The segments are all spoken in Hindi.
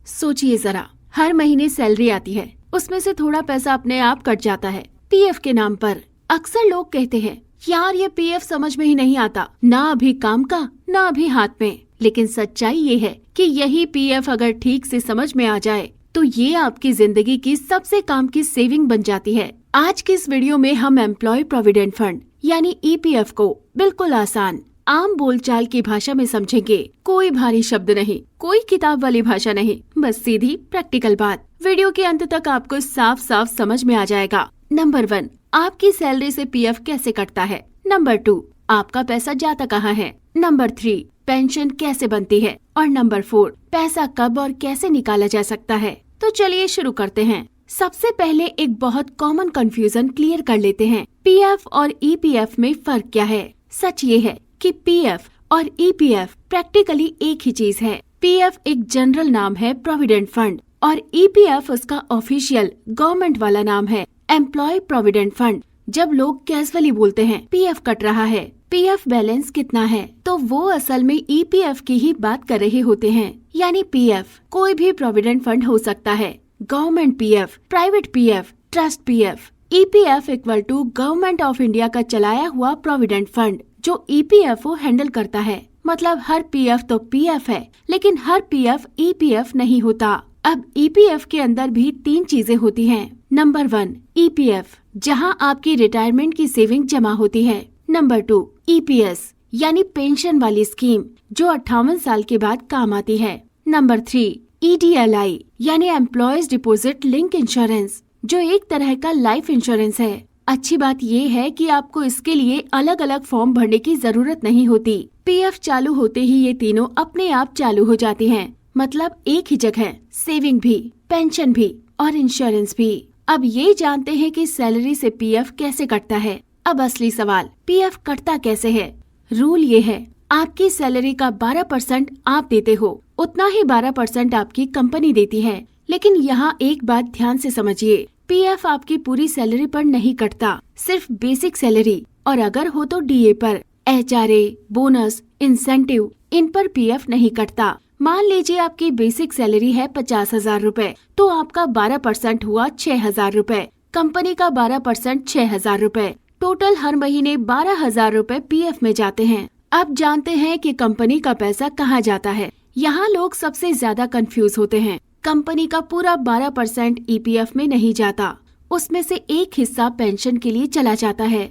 सोचिए जरा, हर महीने सैलरी आती है, उसमें से थोड़ा पैसा अपने आप कट जाता है पीएफ के नाम पर। अक्सर लोग कहते हैं यार ये पीएफ समझ में ही नहीं आता, ना अभी काम का ना अभी हाथ में। लेकिन सच्चाई ये है कि यही पीएफ अगर ठीक से समझ में आ जाए तो ये आपकी जिंदगी की सबसे काम की सेविंग बन जाती है। आज की इस वीडियो में हम एम्प्लॉय प्रोविडेंट फंड यानी ईपीएफ को बिल्कुल आसान आम बोलचाल की भाषा में समझेंगे। कोई भारी शब्द नहीं, कोई किताब वाली भाषा नहीं, बस सीधी प्रैक्टिकल बात। वीडियो के अंत तक आपको साफ साफ समझ में आ जाएगा। नंबर 1, आपकी सैलरी से पीएफ कैसे कटता है। नंबर 2, आपका पैसा जाता कहाँ है। नंबर 3, पेंशन कैसे बनती है। और नंबर 4, पैसा कब और कैसे निकाला जा सकता है। तो चलिए शुरू करते हैं। सबसे पहले एक बहुत कॉमन कंफ्यूजन क्लियर कर लेते हैं। पीएफ और ईपीएफ में फर्क क्या है। सच ये है कि पीएफ और ईपीएफ प्रैक्टिकली एक ही चीज है। पीएफ एक जनरल नाम है प्रोविडेंट फंड और ईपीएफ उसका ऑफिशियल गवर्नमेंट वाला नाम है एम्प्लॉय प्रोविडेंट फंड। जब लोग कैजुअली बोलते हैं पीएफ कट रहा है, पीएफ बैलेंस कितना है, तो वो असल में ईपीएफ की ही बात कर रहे होते हैं। यानी पीएफ कोई भी प्रोविडेंट फंड हो सकता है, government PF, private PF, trust PF. EPF equal to government of India का चलाया हुआ प्रोविडेंट फंड जो ईपीएफओ हैंडल करता है। मतलब हर पीएफ तो पीएफ है, लेकिन हर पीएफ ईपीएफ नहीं होता। अब ईपीएफ के अंदर भी 3 चीजें होती हैं। नंबर 1, ईपीएफ जहां आपकी रिटायरमेंट की सेविंग जमा होती है। नंबर 2, ईपीएस यानी पेंशन वाली स्कीम जो 58 साल के बाद काम आती है। नंबर 3, ईडीएलआई यानी एम्प्लॉयज डिपॉजिट लिंक इंश्योरेंस जो एक तरह का लाइफ इंश्योरेंस है। अच्छी बात ये है कि आपको इसके लिए अलग अलग फॉर्म भरने की जरूरत नहीं होती। पीएफ चालू होते ही ये तीनों अपने आप चालू हो जाती हैं। मतलब एक ही जगह सेविंग भी, पेंशन भी और इंश्योरेंस भी। अब ये जानते हैं कि सैलरी से पीएफ कैसे कटता है। अब असली सवाल, पीएफ कटता कैसे है। रूल ये है, आपकी सैलरी का 12% आप देते हो, उतना ही 12% आपकी कंपनी देती है। लेकिन यहाँ एक बात ध्यान से समझिए, पीएफ आपकी पूरी सैलरी पर नहीं कटता, सिर्फ बेसिक सैलरी और अगर हो तो डीए पर। एचआरए, बोनस, इंसेंटिव इन पर पीएफ नहीं कटता। मान लीजिए आपकी बेसिक सैलरी है 50,000 रूपए, तो आपका 12% हुआ 6,000 रूपए, कंपनी का 12% 6,000 रूपए, टोटल हर महीने 12,000 रूपए पीएफ में जाते हैं। अब जानते हैं कि कंपनी का पैसा कहाँ जाता है। यहाँ लोग सबसे ज्यादा कंफ्यूज होते हैं। कंपनी का पूरा 12% ईपीएफ में नहीं जाता, उसमें से एक हिस्सा पेंशन के लिए चला जाता है।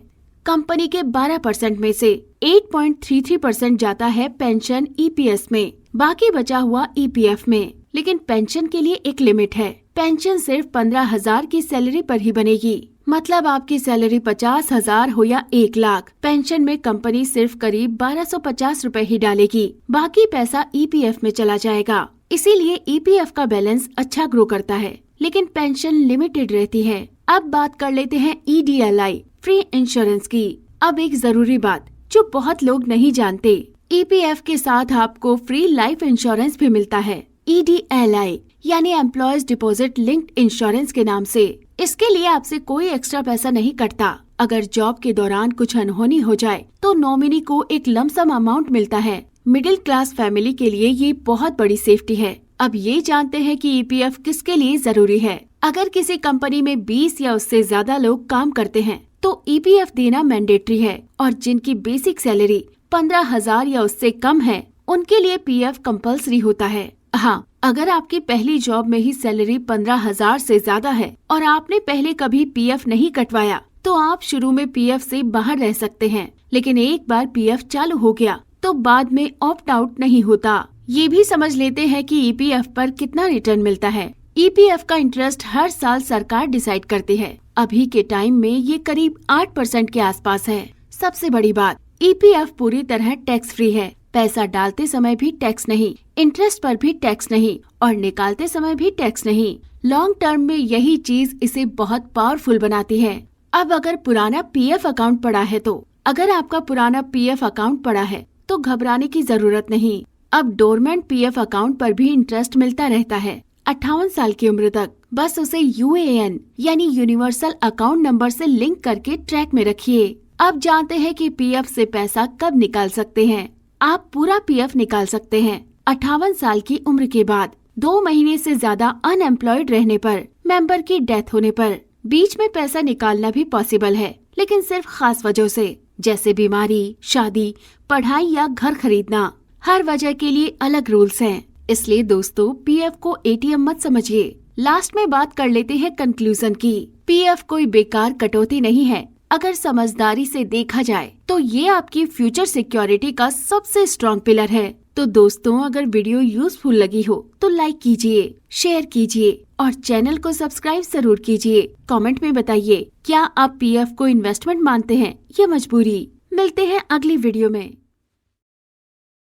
कंपनी के 12% में से 8.33% जाता है पेंशन ईपीएस में, बाकी बचा हुआ ईपीएफ में। लेकिन पेंशन के लिए एक लिमिट है, पेंशन सिर्फ 15,000 की सैलरी पर ही बनेगी। मतलब आपकी सैलरी 50,000 हो या 1 लाख, पेंशन में कंपनी सिर्फ करीब 1250 रूपए ही डालेगी, बाकी पैसा ईपीएफ में चला जाएगा। इसीलिए ईपीएफ का बैलेंस अच्छा ग्रो करता है, लेकिन पेंशन लिमिटेड रहती है। अब बात कर लेते हैं ईडीएलआई फ्री इंश्योरेंस की। अब एक जरूरी बात जो बहुत लोग नहीं जानते, ईपीएफ के साथ आपको फ्री लाइफ इंश्योरेंस भी मिलता है, ईडीएलआई यानी एम्प्लॉयज डिपॉजिट लिंक्ड इंश्योरेंस के नाम से। इसके लिए आपसे कोई एक्स्ट्रा पैसा नहीं कटता। अगर जॉब के दौरान कुछ अनहोनी हो जाए तो नॉमिनी को एक लमसम अमाउंट मिलता है। मिडिल क्लास फैमिली के लिए ये बहुत बड़ी सेफ्टी है। अब ये जानते हैं कि ईपीएफ किसके लिए जरूरी है। अगर किसी कंपनी में 20 या उससे ज्यादा लोग काम करते हैं तो ईपीएफ देना मैंडेटरी है, और जिनकी बेसिक सैलरी 15,000 या उससे कम है उनके लिए पीएफ कंपल्सरी होता है। हाँ, अगर आपकी पहली जॉब में ही सैलरी 15,000 से ज्यादा है और आपने पहले कभी पीएफ नहीं कटवाया तो आप शुरू में पीएफ से बाहर रह सकते हैं। लेकिन एक बार पीएफ चालू हो गया तो बाद में ऑप्ट आउट नहीं होता। ये भी समझ लेते हैं कि ईपीएफ पर कितना रिटर्न मिलता है। ईपीएफ का इंटरेस्ट हर साल सरकार डिसाइड करती है। अभी के टाइम में ये करीब 8% के आसपास है। सबसे बड़ी बात, ईपीएफ पूरी तरह टैक्स फ्री है। पैसा डालते समय भी टैक्स नहीं, इंटरेस्ट पर भी टैक्स नहीं और निकालते समय भी टैक्स नहीं। लॉन्ग टर्म में यही चीज इसे बहुत पावरफुल बनाती है। अब अगर पुराना पीएफ अकाउंट पड़ा है तो अगर आपका पुराना पीएफ अकाउंट पड़ा है तो घबराने की जरूरत नहीं। अब डोरमेंट पीएफ अकाउंट पर भी इंटरेस्ट मिलता रहता है 58 साल की उम्र तक। बस उसे यूएएन यानी यूनिवर्सल अकाउंट नंबर से लिंक करके ट्रैक में रखिए। अब जानते हैं कि पीएफ से पैसा कब निकाल सकते हैं। आप पूरा पीएफ निकाल सकते हैं 58 साल की उम्र के बाद। 2 महीने से ज्यादा अनएम्प्लॉयड रहने पर, मेंबर की डेथ होने पर, बीच में पैसा निकालना भी पॉसिबल है, लेकिन सिर्फ खास वजहों से, जैसे बीमारी, शादी, पढ़ाई या घर खरीदना। हर वजह के लिए अलग रूल्स हैं। इसलिए दोस्तों, पीएफ को एटीएम मत समझिए। लास्ट में बात कर लेते हैं कंक्लूजन की। पीएफ कोई बेकार कटौती नहीं है। अगर समझदारी से देखा जाए तो ये आपकी फ्यूचर सिक्योरिटी का सबसे स्ट्रॉन्ग पिलर है। तो दोस्तों, अगर वीडियो यूजफुल लगी हो तो लाइक कीजिए, शेयर कीजिए और चैनल को सब्सक्राइब जरूर कीजिए। कमेंट में बताइए, क्या आप पीएफ को इन्वेस्टमेंट मानते हैं या मजबूरी। मिलते हैं अगली वीडियो में।